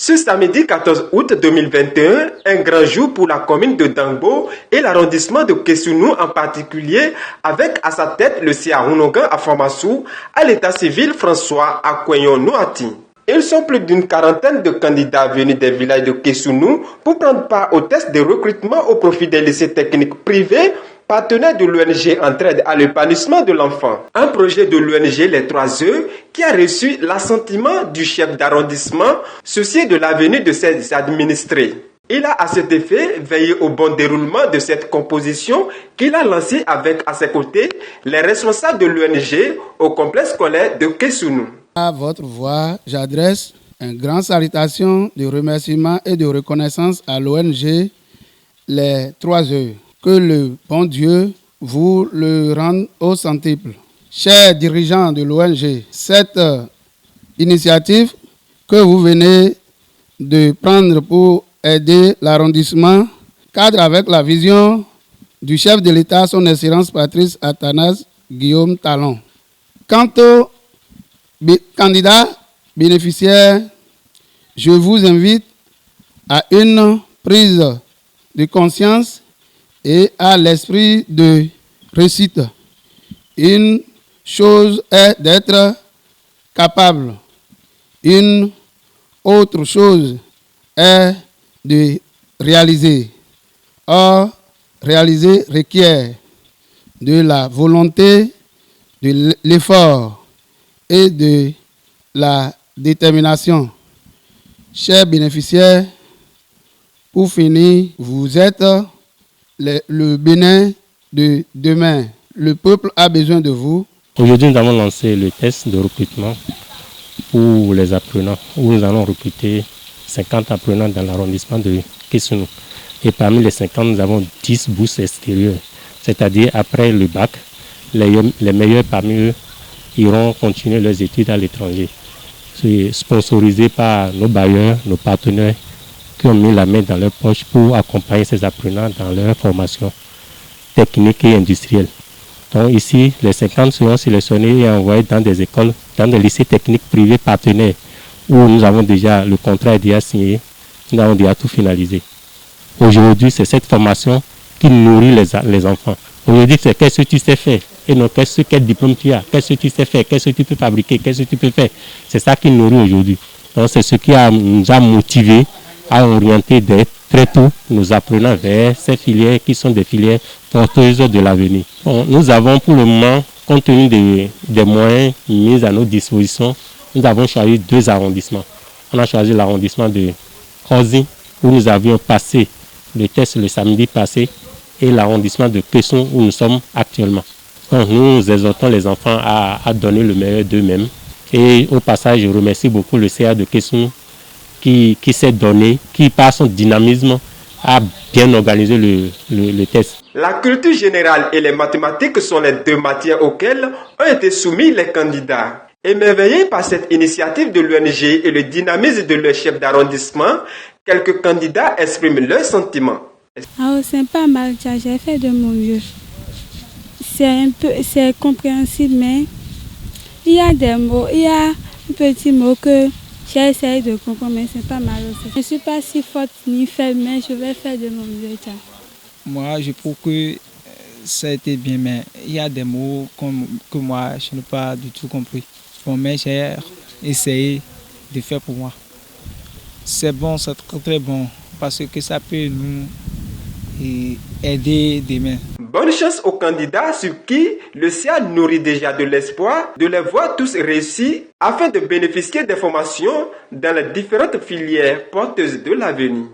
Ce samedi 14 août 2021, un grand jour pour la commune de Dangbo et l'arrondissement de Kessounou en particulier, avec à sa tête le CA Rounogan à Famassou, à l'état civil François Akwenyon Nouati. Ils sont plus d'une quarantaine de candidats venus des villages de Kessounou pour prendre part au test de recrutement au profit des lycées techniques privés, partenaire de l'ONG Entraide à l'épanouissement de l'enfant. Un projet de l'ONG Les 3E qui a reçu l'assentiment du chef d'arrondissement, soucieux de l'avenir de ses administrés. Il a à cet effet veillé au bon déroulement de cette composition qu'il a lancée avec à ses côtés les responsables de l'ONG au complexe scolaire de Kessounou. À votre voix, j'adresse une grande salutation de remerciement et de reconnaissance à l'ONG Les 3E. Que le bon Dieu vous le rende au centuple. Chers dirigeants de l'ONG, cette initiative que vous venez de prendre pour aider l'arrondissement cadre avec la vision du chef de l'État, son Excellence Patrice Athanase Guillaume Talon. Quant aux candidats bénéficiaires, je vous invite à une prise de conscience et à l'esprit de réussite. Une chose est d'être capable. Une autre chose est de réaliser. Or, réaliser requiert de la volonté, de l'effort et de la détermination. Chers bénéficiaires, pour finir, vous êtes le Bénin de demain. Le peuple a besoin de vous. Aujourd'hui, nous avons lancé le test de recrutement pour les apprenants, où nous allons recruter 50 apprenants dans l'arrondissement de Kessounou. Et parmi les 50, nous avons 10 bourses extérieures. C'est-à-dire, après le bac, les meilleurs parmi eux iront continuer leurs études à l'étranger. C'est sponsorisé par nos bailleurs, nos partenaires, qui ont mis la main dans leur poche pour accompagner ces apprenants dans leur formation technique et industrielle. Donc ici, les 50 seront sélectionnés et envoyés dans des écoles, dans des lycées techniques privés partenaires, où nous avons déjà, le contrat est déjà signé, nous avons déjà tout finalisé. Aujourd'hui, c'est cette formation qui nourrit les enfants. Aujourd'hui, c'est qu'est-ce que tu sais faire, et non quel diplôme tu as, qu'est-ce que tu sais faire, qu'est-ce que tu peux fabriquer, qu'est-ce que tu peux faire. C'est ça qui nourrit aujourd'hui. Donc c'est ce qui nous a motivés à orienter très tôt nos apprenants vers ces filières qui sont des filières porteuses de l'avenir. Bon, nous avons pour le moment, compte tenu des moyens mis à notre disposition, nous avons choisi 2 arrondissements. On a choisi l'arrondissement de Kozi, où nous avions passé le test le samedi passé, et l'arrondissement de Kessounou, où nous sommes actuellement. Donc, nous exhortons les enfants à donner le meilleur d'eux-mêmes. Et au passage, je remercie beaucoup le CA de Kessounou, qui s'est donné, qui par son dynamisme a bien organisé le test. La culture générale et les mathématiques sont les 2 matières auxquelles ont été soumis les candidats. Émerveillés par cette initiative de l'ONG et le dynamisme de leur chef d'arrondissement, quelques candidats expriment leurs sentiments. C'est pas mal, j'ai fait de mon mieux. C'est compréhensible, mais il y a des mots, il y a un petit mot que j'ai essayé de comprendre, mais c'est pas mal aussi. Je ne suis pas si forte ni faible, mais je vais faire de mon mieux. Moi, je trouve que ça a été bien, mais il y a des mots que moi, je n'ai pas du tout compris. Bon, mais j'ai essayé de faire pour moi. C'est bon, c'est très bon, parce que ça peut nous aider demain. Bonne chance aux candidats sur qui le CA nourrit déjà de l'espoir de les voir tous réussir afin de bénéficier des formations dans les différentes filières porteuses de l'avenir.